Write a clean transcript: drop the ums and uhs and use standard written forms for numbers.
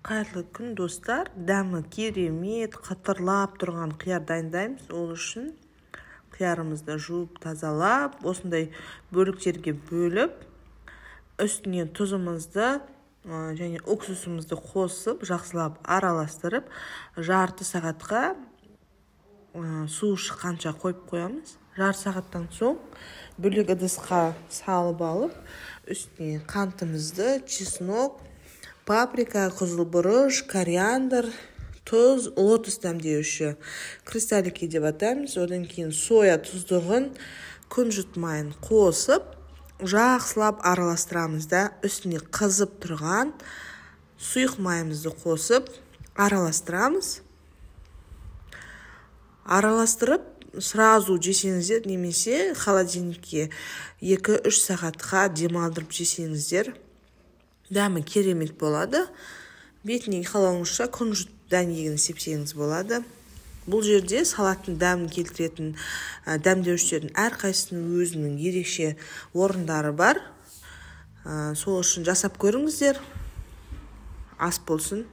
Қайырлы күн, достар. Дәмі керемет, қатырлап тұрған қияр дайындаймыз. Ол үшін қиярымызды жуып, тазалап, осындай бөліктерге бөліп, үстіне тұзымызды және уксусымызды қосып, жақсылап араластырып, жарты сағатқа су шыққанша қойып қоямыз. Жарты сағаттан соң бөлек ыдысқа салып алып, үстіне қантымызды, чеснок, паприка, қызылбұрыш, кориандр, тұз, лотос дәмдеуші, кристаллики деп атаймыз. Одан кейін соя тұздығын, күнжіт майын қосып, жақсылап араластырамыз да, үстіне қызып тұрған сұйық майымызды қосып араластырамыз. Араластырып, сразу жесеңіздер, немесе холодильникке 2-3 сағатқа демалдырып жесеңіздер, дәмі керемет болады. Бетіне қалауыңызша күнжіт дәнегін сепсеңіз болады. Бұл жерде салаттың дәмін келтіретін дәмдеуштердің әрқайсысының өзінің ерекше орындары бар. Сол үшін жасап көріңіздер. Ас болсын.